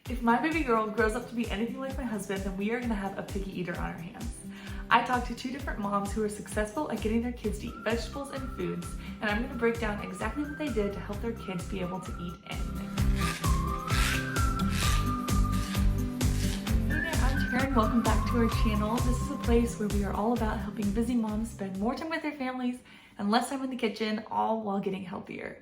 If my baby girl grows up to be anything like my husband, then we are gonna have a picky eater on our hands. I talked to 2 different moms who are successful at getting their kids to eat vegetables and foods, and I'm gonna break down exactly what they did to help their kids be able to eat anything. Hey there, I'm Karen. Welcome back to our channel. This is a place where we are all about helping busy moms spend more time with their families and less time in the kitchen, all while getting healthier.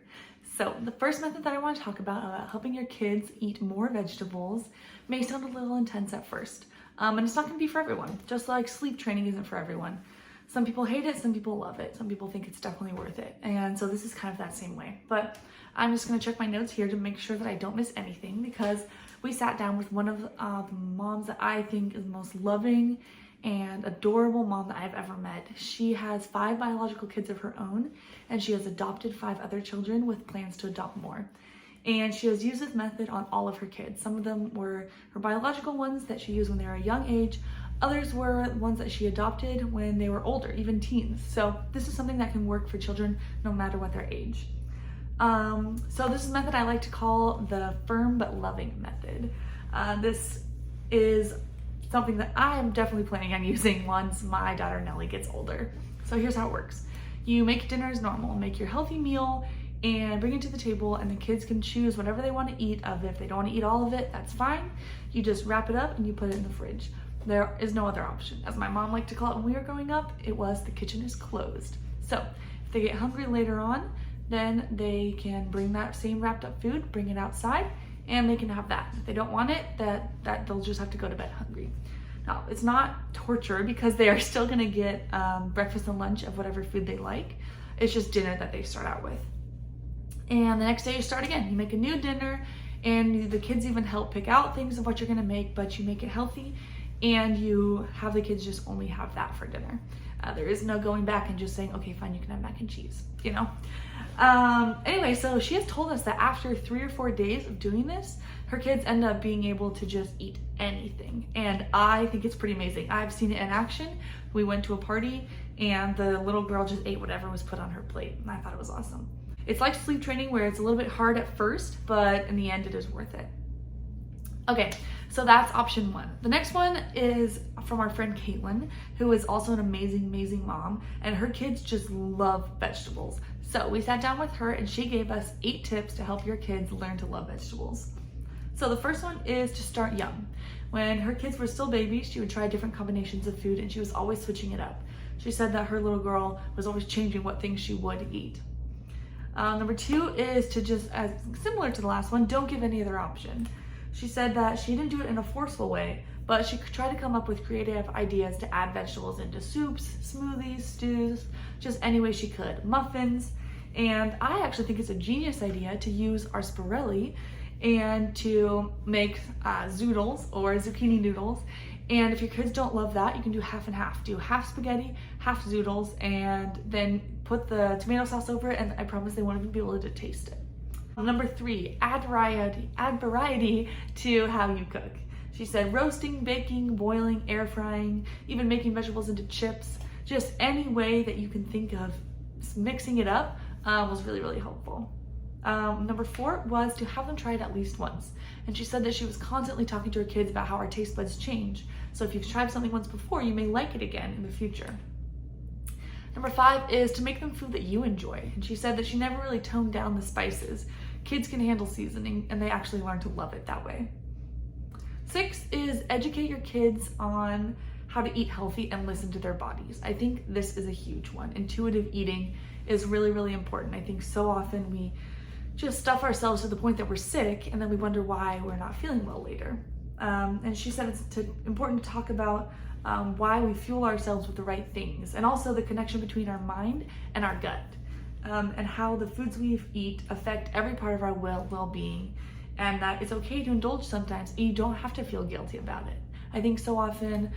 So the first method that I want to talk about helping your kids eat more vegetables may sound a little intense at first. And it's not going to be for everyone, just like sleep training isn't for everyone. Some people hate it, some people love it, some people think it's definitely worth it. And so this is kind of that same way. But I'm just going to check my notes here to make sure that I don't miss anything, because we sat down with one of the moms that I think is the most loving and adorable mom that I've ever met. She has 5 biological kids of her own, and she has adopted 5 other children with plans to adopt more. And she has used this method on all of her kids. Some of them were her biological ones that she used when they were a young age. Others were ones that she adopted when they were older, even teens. So this is something that can work for children no matter what their age. So this is a method I like to call the firm but loving method. This is something that I am definitely planning on using once my daughter Nellie gets older. So here's how it works. You make dinner as normal, make your healthy meal and bring it to the table, and the kids can choose whatever they want to eat of it. If they don't want to eat all of it, that's fine. You just wrap it up and you put it in the fridge. There is no other option. As my mom liked to call it when we were growing up, it was the kitchen is closed. So if they get hungry later on, then they can bring that same wrapped up food, bring it outside, and they can have that. If they don't want it, that they'll just have to go to bed hungry. Now, it's not torture because they are still gonna get breakfast and lunch of whatever food they like. It's just dinner that they start out with. And the next day you start again. You make a new dinner, and the kids even help pick out things of what you're gonna make, but you make it healthy, and you have the kids just only have that for dinner. There is no going back and just saying, okay, fine, you can have mac and cheese, you know? Anyway, so she has told us that after 3 or 4 days of doing this, her kids end up being able to just eat anything. And I think it's pretty amazing. I've seen it in action. We went to a party and the little girl just ate whatever was put on her plate. And I thought it was awesome. It's like sleep training where it's a little bit hard at first, but in the end it is worth it. Okay, so that's option 1. The next one is from our friend Caitlin, who is also an amazing, amazing mom, and her kids just love vegetables. So we sat down with her and she gave us 8 tips to help your kids learn to love vegetables. So the first one is to start young. When her kids were still babies, she would try different combinations of food and she was always switching it up. She said that her little girl was always changing what things she would eat. Number 2 is to just, as similar to the last one, don't give any other option. She said that she didn't do it in a forceful way, but she could try to come up with creative ideas to add vegetables into soups, smoothies, stews, just any way she could, muffins. And I actually think it's a genius idea to use our spirelli and to make zoodles or zucchini noodles. And if your kids don't love that, you can do half and half. Do half spaghetti, half zoodles, and then put the tomato sauce over it, and I promise they won't even be able to taste it. Number 3, add variety to how you cook. She said roasting, baking, boiling, air frying, even making vegetables into chips, just any way that you can think of mixing it up was really, really helpful. Number 4 was to have them try it at least once. And she said that she was constantly talking to her kids about how our taste buds change. So if you've tried something once before, you may like it again in the future. Number 5 is to make them food that you enjoy. And she said that she never really toned down the spices. Kids can handle seasoning and they actually learn to love it that way. 6 is educate your kids on how to eat healthy and listen to their bodies. I think this is a huge one. Intuitive eating is really, really important. I think so often we just stuff ourselves to the point that we're sick and then we wonder why we're not feeling well later. And she said it's important to talk about why we fuel ourselves with the right things, and also the connection between our mind and our gut, and how the foods we eat affect every part of our well-being, and that it's okay to indulge sometimes and you don't have to feel guilty about it. I think so often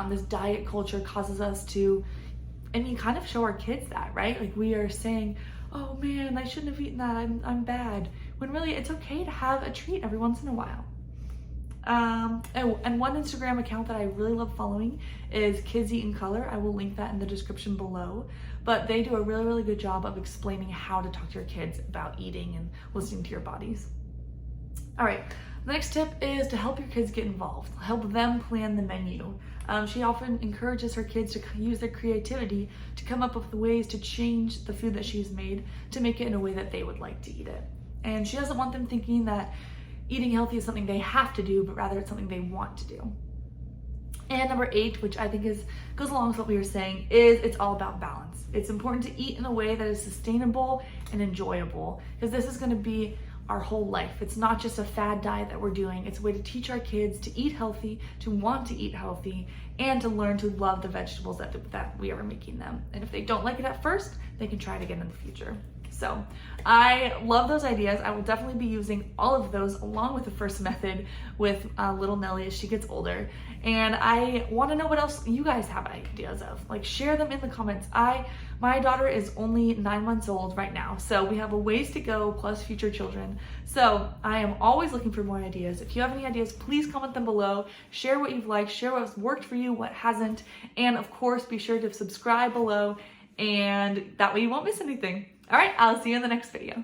this diet culture causes us to, and you kind of show our kids that, right? Like we are saying, oh man, I shouldn't have eaten that, I'm bad. When really it's okay to have a treat every once in a while. And one Instagram account that I really love following is Kids Eat in Color. I will link that in the description below. But they do a really, really good job of explaining how to talk to your kids about eating and listening to your bodies. All right, The next tip is to help your kids get involved. Help them plan the menu. She often encourages her kids to use their creativity to come up with ways to change the food that she's made to make it in a way that they would like to eat it. And she doesn't want them thinking that eating healthy is something they have to do, but rather it's something they want to do. And number 8, which I think goes along with what we were saying, is it's all about balance. It's important to eat in a way that is sustainable and enjoyable, because this is going to be our whole life. It's not just a fad diet that we're doing. It's a way to teach our kids to eat healthy, to want to eat healthy, and to learn to love the vegetables that we are making them. And if they don't like it at first, they can try it again in the future. So I love those ideas. I will definitely be using all of those along with the first method with little Nellie as she gets older. And I want to know what else you guys have ideas of. Like, share them in the comments. My daughter is only 9 months old right now, so we have a ways to go plus future children. So I am always looking for more ideas. If you have any ideas, please comment them below. Share what you've liked, share what's worked for you, what hasn't, and of course be sure to subscribe below, and that way you won't miss anything. All right, I'll see you in the next video.